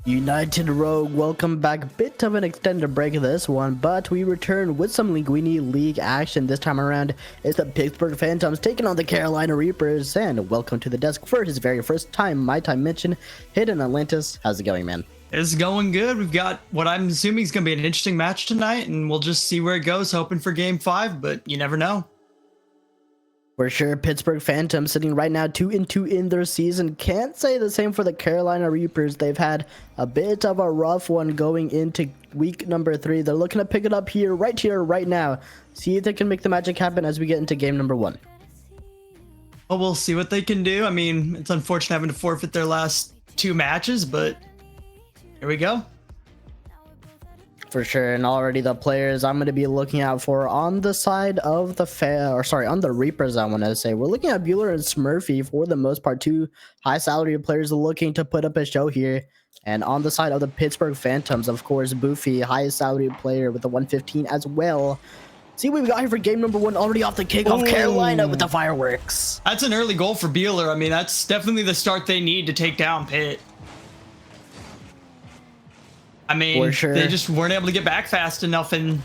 United Rogue, welcome back. Bit of an extended break of this one, but we return with some Linguini League action. This time around, it's the Pittsburgh Phantoms taking on the Carolina Reapers. And welcome to the desk for his very first time, my time mention, Hidden Atlantis. How's it going, man? It's going good. We've got what I'm assuming is going to be an interesting match tonight, and we'll just see where it goes, hoping for game 5, but you never know. For sure, Pittsburgh Phantoms sitting right now 2-2 in their season. Can't say the same for the Carolina Reapers. They've had a bit of a rough one going into week number 3. They're looking to pick it up here, right now. See if they can make the magic happen as we get into game number 1. Well, we'll see what they can do. I mean, it's unfortunate having to forfeit their last 2 matches, but here we go. For sure, and already the players I'm going to be looking out for on the side of the on the Reapers, I want to say. We're looking at Bueller and Smurfy for the most part, 2 high salary players looking to put up a show here. And on the side of the Pittsburgh Phantoms, of course, Boofy, highest salary player with the 115 as well. See what we got here for game number 1, already off the kickoff. Carolina with the fireworks. That's an early goal for Bueller. I mean, that's definitely the start they need to take down Pitt. I mean, sure. They just weren't able to get back fast enough, and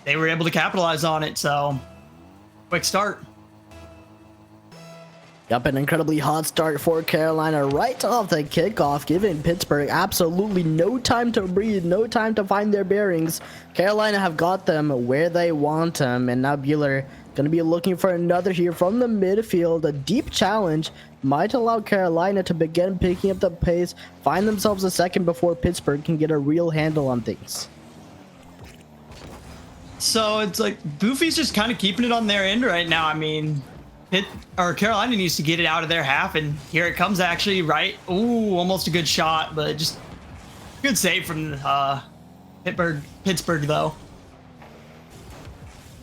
they were able to capitalize on it. So, quick start. Yep, an incredibly hot start for Carolina right off the kickoff, giving Pittsburgh absolutely no time to breathe, no time to find their bearings. Carolina have got them where they want them, and now Bueller going to be looking for another here from the midfield. A deep challenge might allow Carolina to begin picking up the pace, find themselves a second before Pittsburgh can get a real handle on things. So it's like Boofy's just kind of keeping it on their end right now. I mean, Carolina needs to get it out of their half, and here it comes actually, right? Ooh, almost a good shot, but just good save from Pittsburgh though.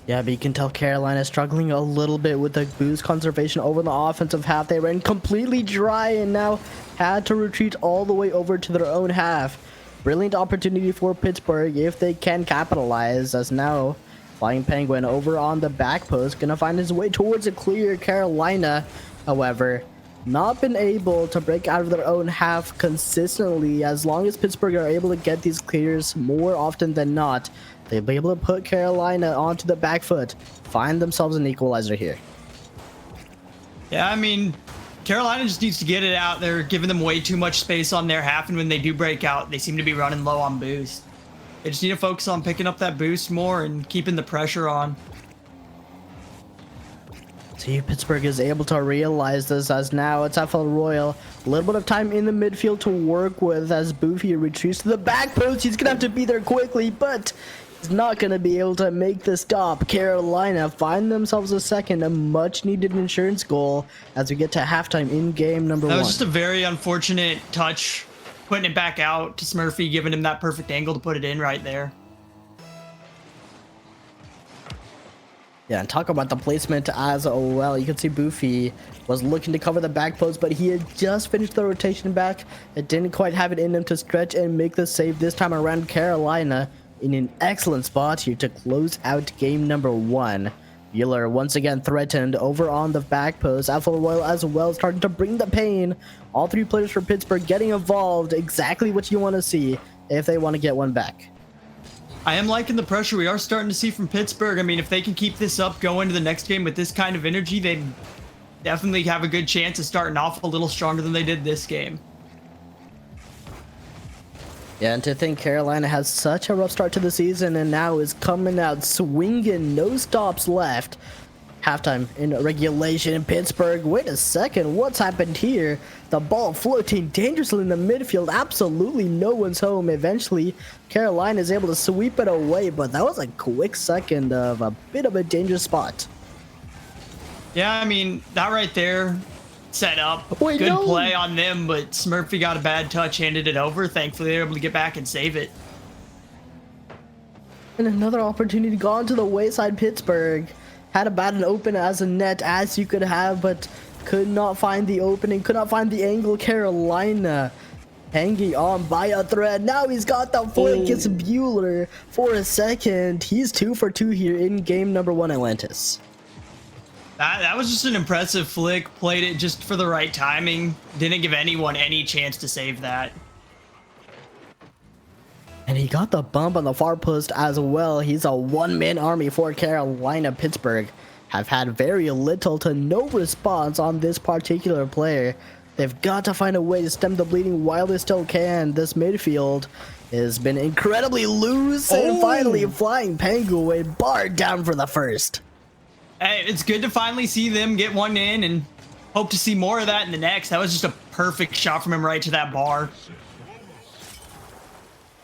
Yeah, but you can tell Carolina struggling a little bit with the boost conservation over the offensive half. They ran completely dry and now had to retreat all the way over to their own half. Brilliant opportunity for Pittsburgh if they can capitalize, as now Flying Penguin over on the back post, gonna find his way towards a clear. Carolina, however, not been able to break out of their own half consistently. As long as Pittsburgh are able to get these clears more often than not, they'll be able to put Carolina onto the back foot, find themselves an equalizer here. Yeah, I mean, Carolina just needs to get it out. They're giving them way too much space on their half, and when they do break out, they seem to be running low on boost. They just need to focus on picking up that boost more and keeping the pressure on. See, Pittsburgh is able to realize this, as now it's FL Royal. A little bit of time in the midfield to work with as Boofy retreats to the back post. He's going to have to be there quickly, but he's not going to be able to make the stop. Carolina find themselves a second, a much-needed insurance goal as we get to halftime in game number 1. That was just a very unfortunate touch, putting it back out to Smurfy, giving him that perfect angle to put it in right there. Yeah, and talk about the placement as well. You can see Boofy was looking to cover the back post, but he had just finished the rotation back. It didn't quite have it in him to stretch and make the save this time around. Carolina in an excellent spot here to close out game number 1. Bueller once again threatened over on the back post. FL Royal as well starting to bring the pain. All 3 players for Pittsburgh getting involved. Exactly what you want to see if they want to get one back. I am liking the pressure we are starting to see from Pittsburgh. I mean, if they can keep this up, go into the next game with this kind of energy, they definitely have a good chance of starting off a little stronger than they did this game. Yeah, and to think Carolina has such a rough start to the season and now is coming out swinging, no stops left. Halftime in regulation. Pittsburgh, wait a second, what's happened here? The ball floating dangerously in the midfield. Absolutely no one's home. Eventually, Carolina is able to sweep it away, but that was a quick second of a bit of a dangerous spot. Yeah, I mean, that right there set up. Good play on them, but Smurfy got a bad touch, handed it over. Thankfully, they were able to get back and save it. And another opportunity gone to the wayside. Pittsburgh had about an open as a net as you could have, but could not find the opening, could not find the angle. Carolina hanging on by a thread. Now he's got the flick. It's Bueller for a second. He's 2 for 2 here in game number 1, Atlantis. That was just an impressive flick. Played it just for the right timing. Didn't give anyone any chance to save that. And he got the bump on the far post as well. He's a one-man army for Carolina. Pittsburgh have had very little to no response on this particular player. They've got to find a way to stem the bleeding while they still can. This midfield has been incredibly loose, and finally Flying Penguin barred down for the first. Hey, it's good to finally see them get one in, and hope to see more of that in the next. That was just a perfect shot from him right to that bar.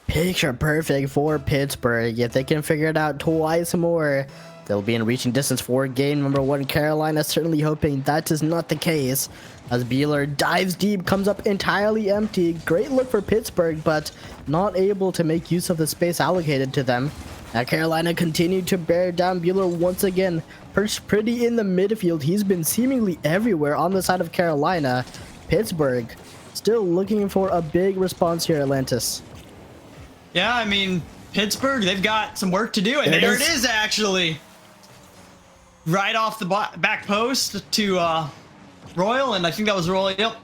Picture perfect for Pittsburgh. If they can figure it out twice more, they'll be in reaching distance for game number 1. Carolina certainly hoping that is not the case, as Beeler dives deep, comes up entirely empty. Great look for Pittsburgh, but not able to make use of the space allocated to them. Now Carolina continued to bear down. Beeler once again perched pretty in the midfield. He's been seemingly everywhere on the side of Carolina. Pittsburgh still looking for a big response here, Atlantis. Yeah, I mean, Pittsburgh, they've got some work to do, and there it is, actually. Right off the back post to Royal, and I think that was Royal. Yep.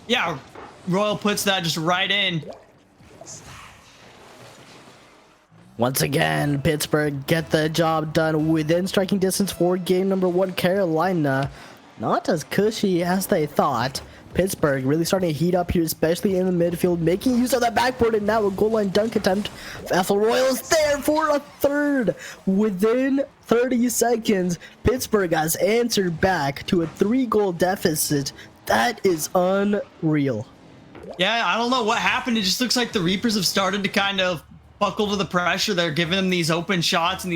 Yeah, Royal puts that just right in. Once again, Pittsburgh get the job done within striking distance for game number 1. Carolina, not as cushy as they thought. Pittsburgh really starting to heat up here, especially in the midfield, making use of that backboard, and now a goal line dunk attempt. Ethel Royal's there for a third. Within 30 seconds, Pittsburgh has answered back to a 3-goal deficit. That is unreal. Yeah, I don't know what happened. It just looks like the Reapers have started to kind of buckle to the pressure. They're giving them these open shots, and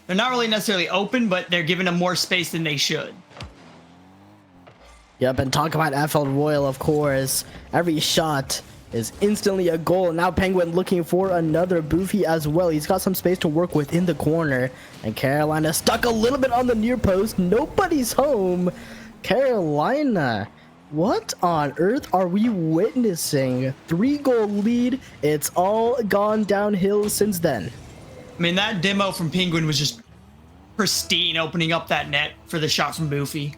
they're not really necessarily open, but they're giving them more space than they should. Yep, and talk about FL Royal, of course. Every shot is instantly a goal. Now Penguin looking for another Boofy as well. He's got some space to work with in the corner. And Carolina stuck a little bit on the near post. Nobody's home. Carolina, what on earth are we witnessing? 3-goal lead. It's all gone downhill since then. I mean, that demo from Penguin was just pristine, opening up that net for the shot from Boofy.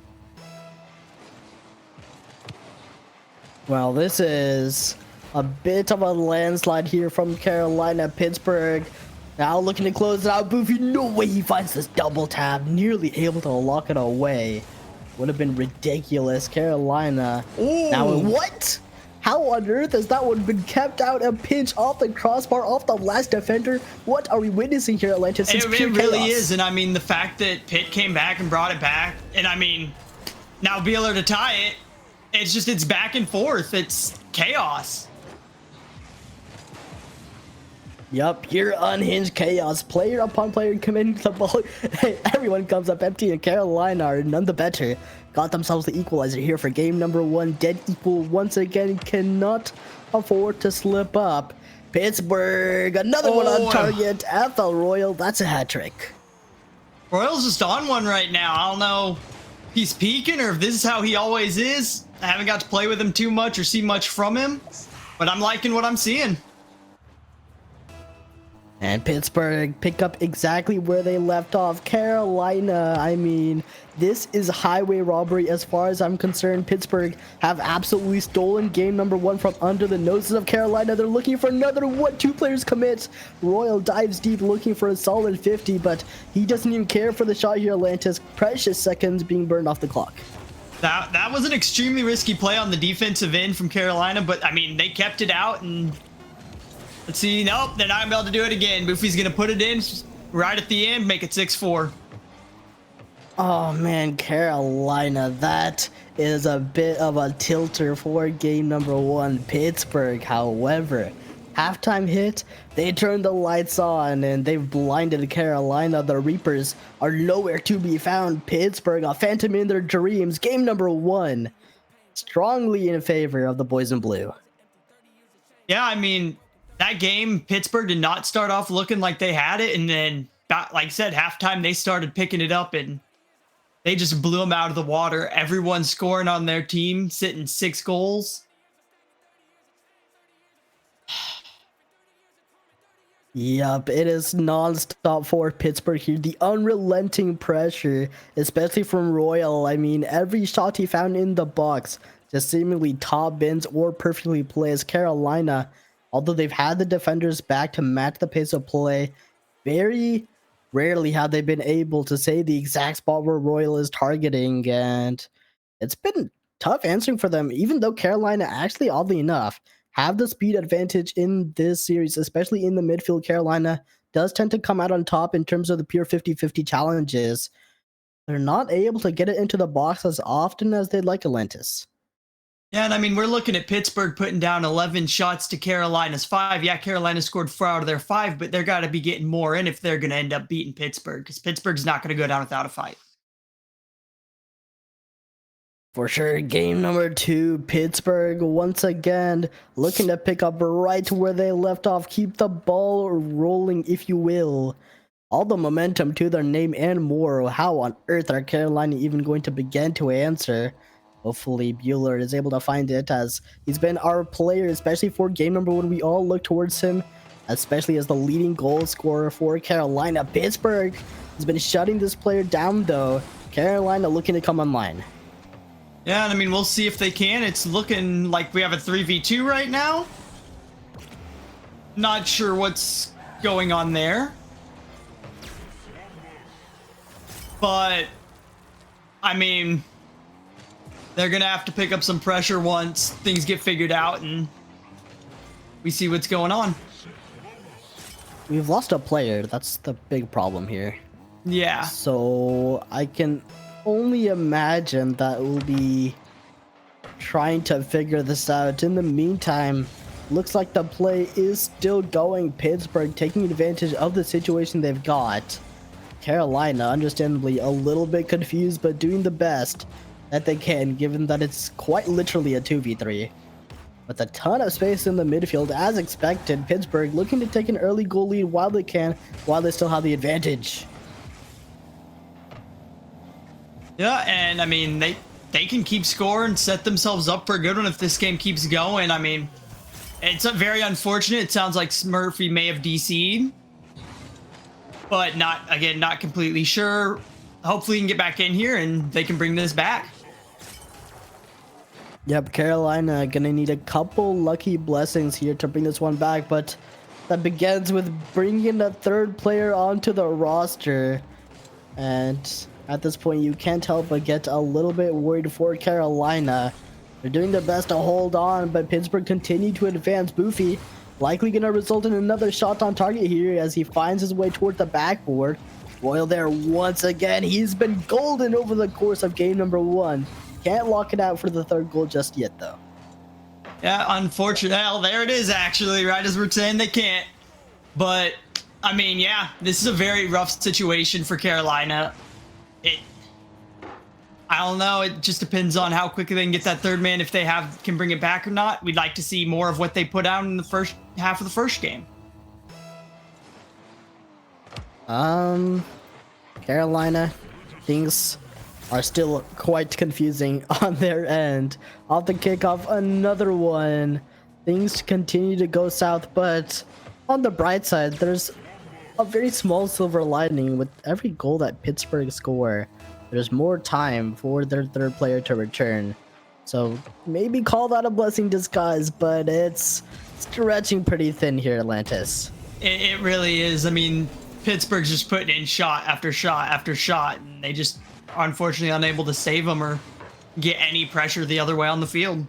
Well, this is a bit of a landslide here from Carolina. Pittsburgh now looking to close it out. Boofy, no way he finds this double tap. Nearly able to lock it away. Would have been ridiculous. Carolina. Ooh. Now, what? How on earth has that one been kept out? A pinch off the crossbar, off the last defender? What are we witnessing here, Atlantis? It really is. And I mean, the fact that Pitt came back and brought it back. And I mean, now Beeler to tie it. It's back and forth. It's chaos. Yup, pure unhinged chaos. Player upon player committing to the ball. Everyone comes up empty, and Carolina are none the better. Got themselves the equalizer here for game number 1. Dead equal once again. Cannot afford to slip up. Pittsburgh, another one on target. FL Royal, that's a hat trick. Royal's just on one right now. I don't know if he's peaking or if this is how he always is. I haven't got to play with him too much or see much from him, but I'm liking what I'm seeing. And Pittsburgh pick up exactly where they left off. Carolina, I mean, this is highway robbery as far as I'm concerned. Pittsburgh have absolutely stolen game number 1 from under the noses of Carolina. They're looking for another one. 2 players commit. Royal dives deep looking for a solid 50, but he doesn't even care for the shot here, Atlantis. Precious seconds being burned off the clock. That was an extremely risky play on the defensive end from Carolina, but I mean, they kept it out, and let's see. Nope, they're not gonna be able to do it again. Boofy's gonna put it in right at the end, make it 6-4. Oh man, Carolina, that is a bit of a tilter for game number 1. Pittsburgh, however, halftime hit, they turned the lights on and they've blinded Carolina. The Reapers are nowhere to be found. Pittsburgh, a phantom in their dreams. Game number 1, strongly in favor of the boys in blue. Yeah, I mean, that game, Pittsburgh did not start off looking like they had it, and then, like I said, halftime they started picking it up and they just blew them out of the water. Everyone scoring on their team, sitting 6 goals. Yup, it is non-stop for Pittsburgh here. The unrelenting pressure, especially from Royal. I mean, every shot he found in the box just seemingly top bins or perfectly placed. Carolina Although they've had the defenders back to match the pace of play, very rarely have they been able to say the exact spot where Royal is targeting, and it's been tough answering for them, even though Carolina actually, oddly enough, have the speed advantage in this series, especially in the midfield. Carolina does tend to come out on top in terms of the pure 50-50 challenges. They're not able to get it into the box as often as they'd like, Atlantis. Yeah, and I mean, we're looking at Pittsburgh putting down 11 shots to Carolina's 5. Yeah, Carolina scored 4 out of their 5, but they're got to be getting more in if they're going to end up beating Pittsburgh, because Pittsburgh's not going to go down without a fight. For sure, game number 2, Pittsburgh once again looking to pick up right where they left off, keep the ball rolling, if you will. All the momentum to their name and more. How on earth are Carolina even going to begin to answer? Hopefully Bueller is able to find it, as he's been our player, especially for game number 1. We all look towards him, especially as the leading goal scorer for Carolina. Pittsburgh has been shutting this player down, though. Carolina looking to come online. Yeah, and I mean, we'll see if they can. It's looking like we have a 3v2 right now. Not sure what's going on there. But, I mean, they're going to have to pick up some pressure once things get figured out and we see what's going on. We've lost a player. That's the big problem here. Yeah. So I can only imagine that we'll be trying to figure this out. In the meantime, looks like the play is still going. Pittsburgh taking advantage of the situation they've got. Carolina, understandably, a little bit confused, but doing the best that they can, given that it's quite literally a 2v3. With a ton of space in the midfield, as expected, Pittsburgh looking to take an early goal lead while they can, while they still have the advantage. Yeah, and I mean, they can keep scoring, set themselves up for a good one if this game keeps going. I mean, it's very unfortunate. It sounds like Murphy may have DC'd, but not completely sure. Hopefully he can get back in here and they can bring this back. Yep, Carolina gonna need a couple lucky blessings here to bring this one back, but that begins with bringing a third player onto the roster. And at this point, you can't help but get a little bit worried for Carolina. They're doing their best to hold on, but Pittsburgh continue to advance. Boofy likely gonna result in another shot on target here as he finds his way toward the backboard. Royal there once again. He's been golden over the course of game number 1. Can't lock it out for the third goal just yet, though. Yeah, unfortunate. Hell, there it is, actually, right as we're saying they can't. But, I mean, yeah, this is a very rough situation for Carolina. I don't know. It just depends on how quickly they can get that third man, if they can bring it back or not. We'd like to see more of what they put out in the first half of the first game. Carolina, things are still quite confusing on their end. Off the kickoff, another one. Things continue to go south, but on the bright side, there's a very small silver lining. With every goal that Pittsburgh score, there's more time for their third player to return. So maybe call that a blessing disguised, but it's stretching pretty thin here, Atlantis. It really is. I mean, Pittsburgh's just putting in shot after shot after shot, and they just are unfortunately unable to save them or get any pressure the other way on the field.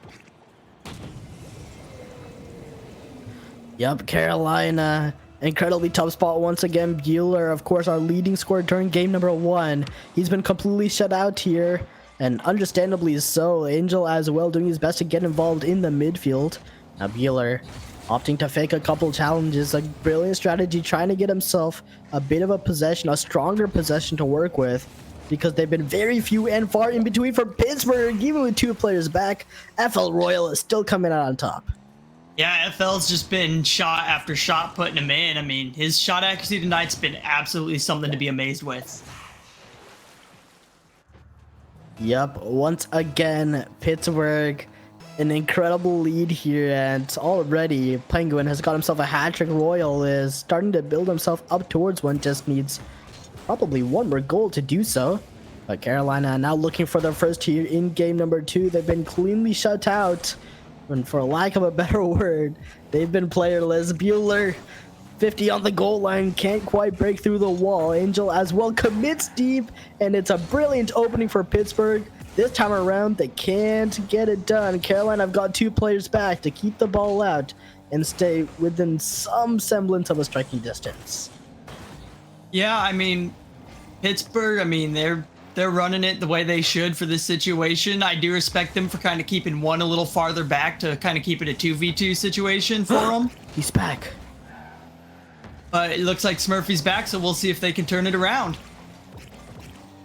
Yep, Carolina, incredibly tough spot once again. Bueller, of course, our leading scorer during game number 1. He's been completely shut out here, and understandably so. Angel as well doing his best to get involved in the midfield. Now Bueller opting to fake a couple challenges, a brilliant strategy, trying to get himself a bit of a possession, a stronger possession to work with, because they've been very few and far in between for Pittsburgh. Even with 2 players back, FL Royal is still coming out on top. Yeah, FL's just been shot after shot putting him in. I mean, his shot accuracy tonight's been absolutely something to be amazed with. Yep, once again, Pittsburgh, an incredible lead here, and already Penguin has got himself a hat-trick. Royal is starting to build himself up towards one, just needs probably one more goal to do so. But Carolina now looking for their first here in game number 2. They've been cleanly shut out. And for lack of a better word, they've been playerless. Bueller, 50 on the goal line, can't quite break through the wall. Angel as well commits deep, and it's a brilliant opening for Pittsburgh. This time around, they can't get it done. Carolina have got 2 players back to keep the ball out and stay within some semblance of a striking distance. Yeah, I mean, Pittsburgh, I mean, they're running it the way they should for this situation. I do respect them for kind of keeping one a little farther back to kind of keep it a 2v2 situation for them. He's back. But it looks like Smurfy's back, so we'll see if they can turn it around.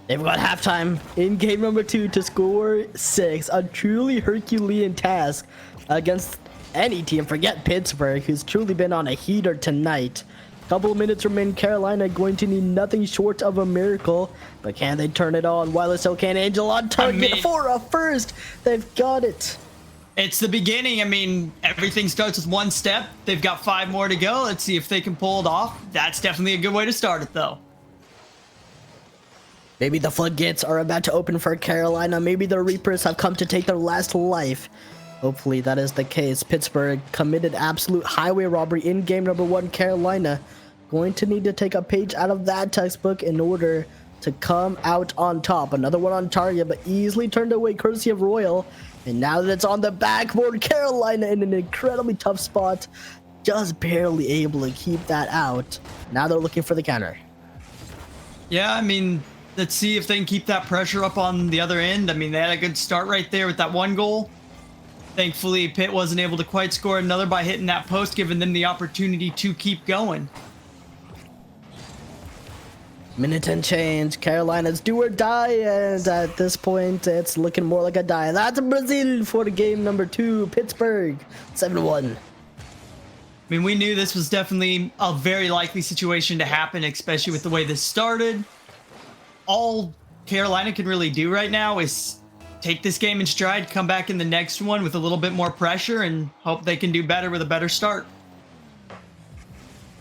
They've got halftime in game number 2 to score 6. A truly Herculean task against any team. Forget Pittsburgh, who's truly been on a heater tonight. Couple of minutes remain. Carolina going to need nothing short of a miracle. But can they turn it on? While still can. Angel on target for a first. They've got it. It's the beginning. I mean, everything starts with one step. They've got 5 more to go. Let's see if they can pull it off. That's definitely a good way to start it, though. Maybe the floodgates are about to open for Carolina. Maybe the Reapers have come to take their last life. Hopefully that is the case. Pittsburgh committed absolute highway robbery in game number 1. Carolina going to need to take a page out of that textbook in order to come out on top. Another one on target, but easily turned away courtesy of Royal. And now that it's on the backboard, Carolina in an incredibly tough spot. Just barely able to keep that out. Now they're looking for the counter. Yeah, I mean, let's see if they can keep that pressure up on the other end. I mean, they had a good start right there with that 1 goal. Thankfully, Pitt wasn't able to quite score another by hitting that post, giving them the opportunity to keep going. Minute and change. Carolina's do or die, and at this point, it's looking more like a die. That's Brazil for game number 2. Pittsburgh, 7-1. I mean, we knew this was definitely a very likely situation to happen, especially with the way this started. All Carolina can really do right now is take this game in stride, come back in the next one with a little bit more pressure, and hope they can do better with a better start.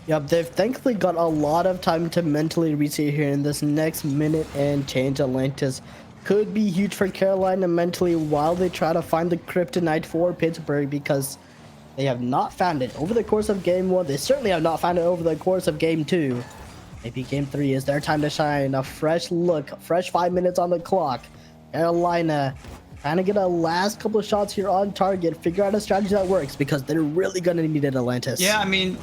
Yep, they've thankfully got a lot of time to mentally reset here in this next minute and change. Atlantis could be huge for Carolina mentally while they try to find the kryptonite for Pittsburgh, because they have not found it over the course of game 1. They certainly have not found it over the course of game 2. Maybe game 3 is their time to shine. A fresh look, fresh 5 minutes on the clock. Carolina trying to get a last couple of shots here on target, figure out a strategy that works, because they're really going to need it, Atlantis. Yeah, I mean,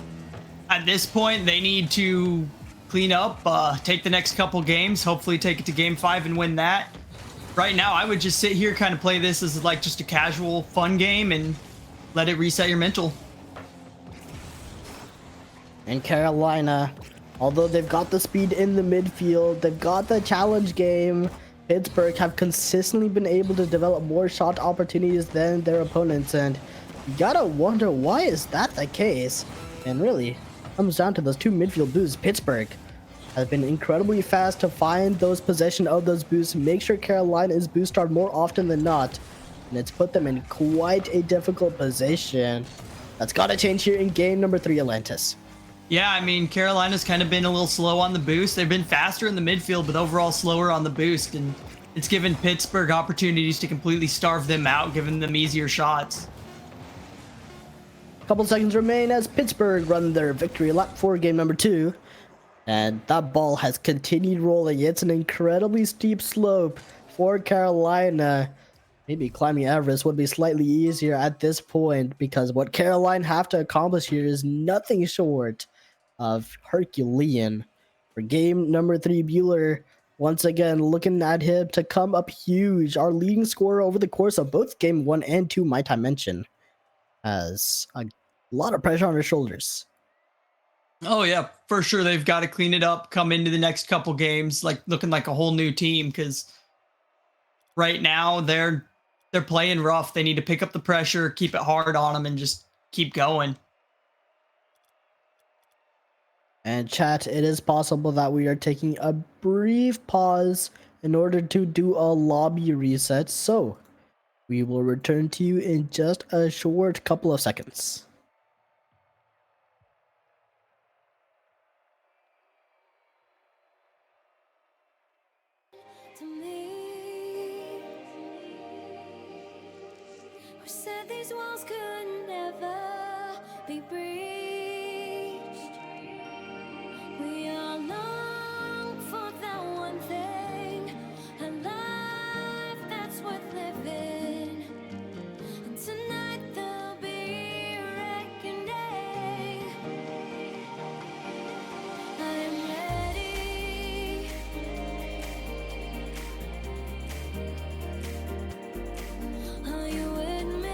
at this point, they need to clean up, take the next couple games, hopefully take it to game 5 and win that. Right now, I would just sit here, kind of play this as like just a casual, fun game and let it reset your mental. And Carolina, although they've got the speed in the midfield, they've got the challenge game, Pittsburgh have consistently been able to develop more shot opportunities than their opponents, and you gotta wonder, why is that the case? And really, comes down to those 2 midfield boosts. Pittsburgh has been incredibly fast to find those possession of those boosts, make sure Carolina is boost starved more often than not, and it's put them in quite a difficult position. That's gotta change here in game number 3, Atlantis. Yeah, I mean, Carolina's kind of been a little slow on the boost. They've been faster in the midfield, but overall slower on the boost. And it's given Pittsburgh opportunities to completely starve them out, giving them easier shots. Couple seconds remain as Pittsburgh run their victory lap for game number 2. And that ball has continued rolling. It's an incredibly steep slope for Carolina. Maybe climbing Everest would be slightly easier at this point, because what Carolina have to accomplish here is nothing short of Herculean. For game number 3, Bueller once again looking at him to come up huge. Our leading scorer over the course of both game 1 and 2, might I mention, has a lot of pressure on her shoulders. Oh yeah, for sure. They've got to clean it up, come into the next couple games like looking like a whole new team, because right now they're playing rough. They need to pick up the pressure, keep it hard on them, and just keep going. And chat, it is possible that we are taking a brief pause in order to do a lobby reset, so we will return to you in just a short couple of seconds. To me, who said these walls could be breached. We all long for that one thing, a life that's worth living. And tonight there'll be a reckoning. I am ready. Are you with me?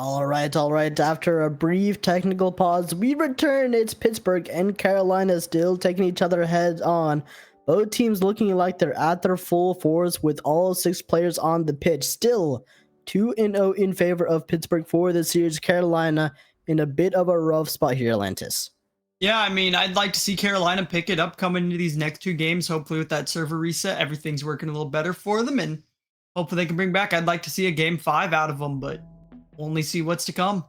All right, all right. After a brief technical pause, we return. It's Pittsburgh and Carolina still taking each other head on. Both teams looking like they're at their full force with all 6 players on the pitch. Still 2-0 in favor of Pittsburgh for the series. Carolina in a bit of a rough spot here, Atlantis. Yeah, I mean, I'd like to see Carolina pick it up coming into these next 2 games. Hopefully with that server reset, everything's working a little better for them, and hopefully they can bring back. I'd like to see a game 5 out of them, but only see what's to come.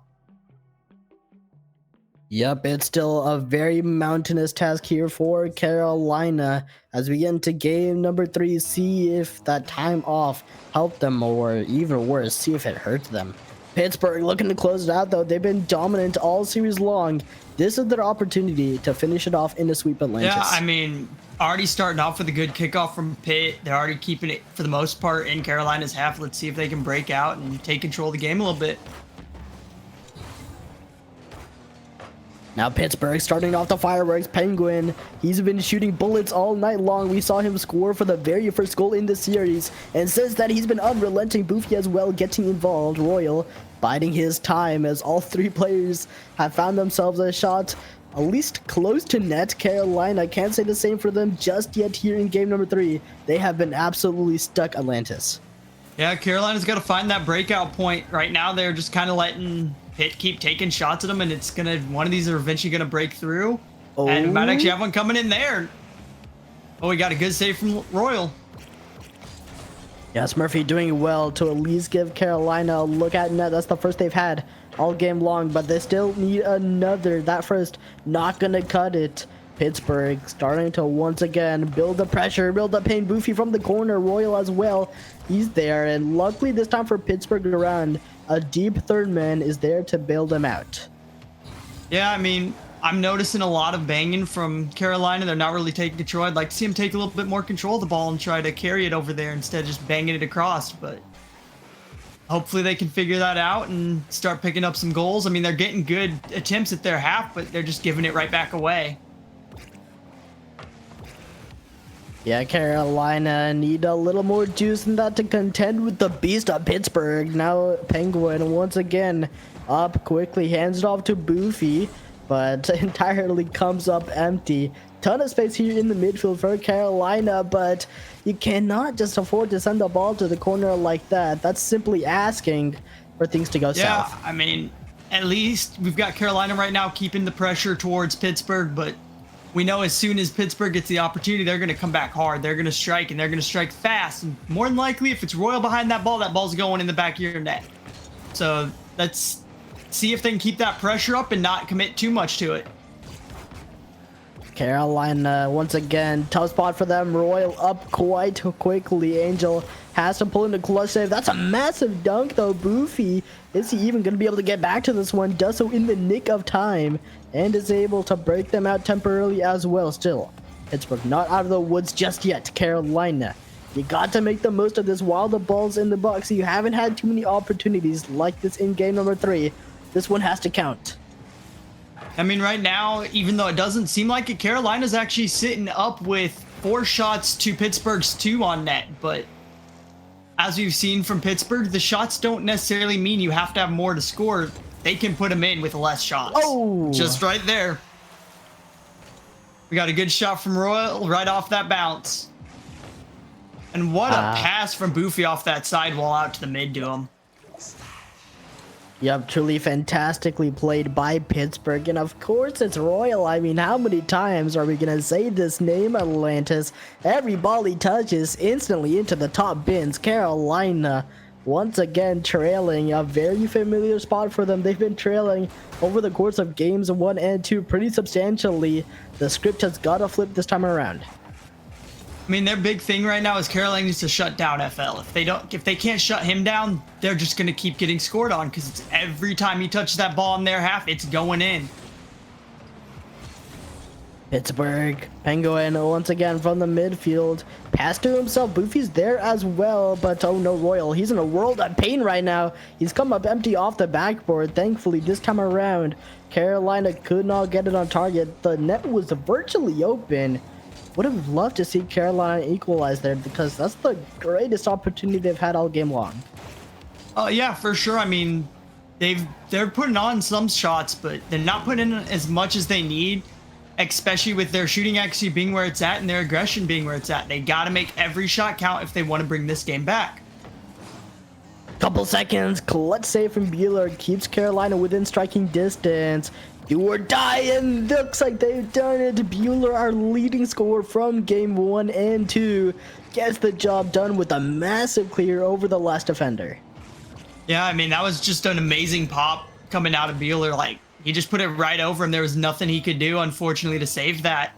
Yep, it's still a very mountainous task here for Carolina as we get into game number 3. See if that time off helped them, or even worse, see if it hurt them. Pittsburgh looking to close it out though. They've been dominant all series long. This is their opportunity to finish it off in a sweep Atlantis. Yeah, I mean, already starting off with a good kickoff from Pitt. They're already keeping it, for the most part, in Carolina's half. Let's see if they can break out and take control of the game a little bit. Now Pittsburgh starting off the fireworks. Penguin, he's been shooting bullets all night long. We saw him score for the very first goal in the series. And since that, he's been unrelenting. Boofy as well getting involved. Royal biding his time as all 3 players have found themselves a shot at least close to net. Carolina can't say the same for them just yet here in game number 3. They have been absolutely stuck, Atlantis. Yeah, Carolina's got to find that breakout point. Right now, they're just kind of letting Pitt keep taking shots at them, and it's gonna, one of these are eventually gonna break through. Oh. And we might actually have one coming in there. Oh, we got a good save from Royal. Yes, Murphy doing well to at least give Carolina a look at net. That's the first they've had all game long, but they still need another. That first not gonna cut it. Pittsburgh starting to once again build the pressure, build the pain. Boofy from the corner, Royal as well. He's there, and luckily this time for Pittsburgh around, a deep third man is there to bail them out. Yeah, I mean, I'm noticing a lot of banging from Carolina. They're not really taking control. I'd like to see them take a little bit more control of the ball and try to carry it over there instead of just banging it across. But hopefully they can figure that out and start picking up some goals. I mean, they're getting good attempts at their half, but they're just giving it right back away. Yeah, Carolina need a little more juice than that to contend with the beast of Pittsburgh. Now Penguin once again up quickly, hands it off to Boofy, but entirely comes up empty. Ton of space here in the midfield for Carolina, but you cannot just afford to send the ball to the corner like that. That's simply asking for things to go south. Yeah, I mean, at least we've got Carolina right now keeping the pressure towards Pittsburgh, but we know as soon as Pittsburgh gets the opportunity, they're going to come back hard. They're going to strike, and they're going to strike fast. And more than likely, if it's Royal behind that ball's going in the back of your net. So let's see if they can keep that pressure up and not commit too much to it. Carolina, once again, tough spot for them. Royal up quite quickly. Angel has to pull in the clutch save. That's a massive dunk, though. Boofy, is he even going to be able to get back to this one? Does so in the nick of time and is able to break them out temporarily as well. Still, Pittsburgh not out of the woods just yet. Carolina, you got to make the most of this while the ball's in the box. You haven't had too many opportunities like this in game number 3. This one has to count. I mean, right now, even though it doesn't seem like it, Carolina's actually sitting up with 4 shots to Pittsburgh's 2 on net. But as we've seen from Pittsburgh, the shots don't necessarily mean you have to have more to score. They can put them in with less shots. Oh! Just right there. We got a good shot from Royal right off that bounce. And what a pass from Boofy off that sidewall out to the mid to him. Yep, truly fantastically played by Pittsburgh. And of course, it's Royal. I mean, how many times are we going to say this name, Atlantis? Every ball he touches instantly into the top bins. Carolina once again trailing, a very familiar spot for them. They've been trailing over the course of games 1 and 2 pretty substantially. The script has got to flip this time around. I mean, their big thing right now is Carolina needs to shut down FL. If they can't shut him down, they're just going to keep getting scored on, because it's every time he touches that ball in their half, it's going in. Pittsburgh, Penguin once again from the midfield. Pass to himself. Boofy's there as well, but oh no, Royal. He's in a world of pain right now. He's come up empty off the backboard. Thankfully, this time around, Carolina could not get it on target. The net was virtually open. Would have loved to see Carolina equalize there, because that's the greatest opportunity they've had all game long. Yeah, for sure. I mean, they're putting on some shots, but they're not putting in as much as they need, especially with their shooting accuracy being where it's at and their aggression being where it's at. They got to make every shot count if they want to bring this game back. Couple seconds, clutch save from Bueller keeps Carolina within striking distance. Do or die, and looks like they've done it. Bueller, our leading scorer from game 1 and 2, gets the job done with a massive clear over the last defender. Yeah, I mean, that was just an amazing pop coming out of Bueller. Like, he just put it right over him. There was nothing he could do, unfortunately, to save that.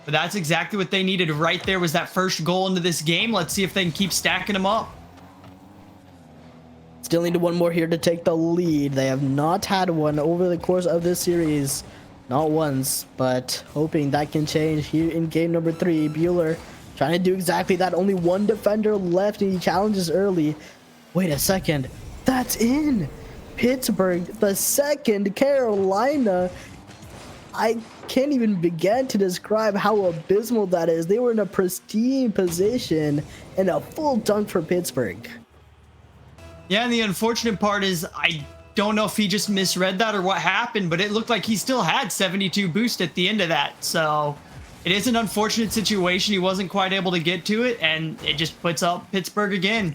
But that's exactly what they needed right there, was that first goal into this game. Let's see if they can keep stacking them up. Still need one more here to take the lead. They have not had one over the course of this series. Not once, but hoping that can change here in game number 3. Bueller trying to do exactly that. Only one defender left, and he challenges early. Wait a second. That's in. Pittsburgh, the second. Carolina. I can't even begin to describe how abysmal that is. They were in a pristine position, and a full dunk for Pittsburgh. Yeah, and the unfortunate part is I don't know if he just misread that or what happened, but it looked like he still had 72 boost at the end of that. So it is an unfortunate situation. He wasn't quite able to get to it, and it just puts up Pittsburgh again.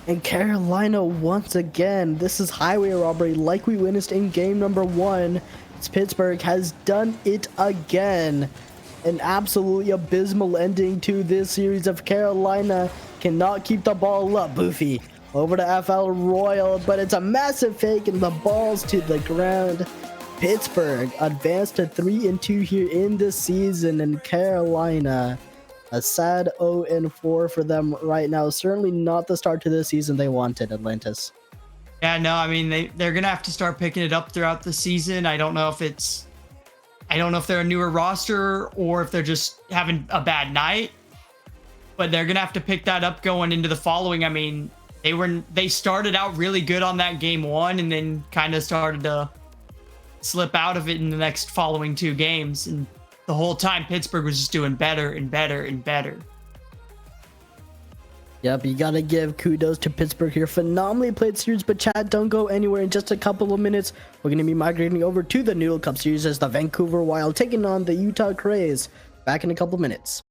And Carolina once again. This is highway robbery like we witnessed in game number 1. Pittsburgh has done it again. An absolutely abysmal ending to this series of Carolina. Cannot keep the ball up. Boofy over to FL Royal, but it's a massive fake and the ball's to the ground. Pittsburgh advanced to 3-2 here in this season, and Carolina, a sad 0-4 for them right now. Certainly not the start to this season they wanted, Atlantis. Yeah, no, I mean, they're going to have to start picking it up throughout the season. I don't know if they're a newer roster or if they're just having a bad night, but they're going to have to pick that up going into the following. I mean, they started out really good on that game 1 and then kind of started to slip out of it in the next following 2 games. And the whole time Pittsburgh was just doing better and better and better. Yep, you gotta give kudos to Pittsburgh here. Phenomenally played series, but Chad, don't go anywhere. In just a couple of minutes, we're gonna be migrating over to the Noodle Cup series as the Vancouver Wild taking on the Utah Craze. Back in a couple of minutes.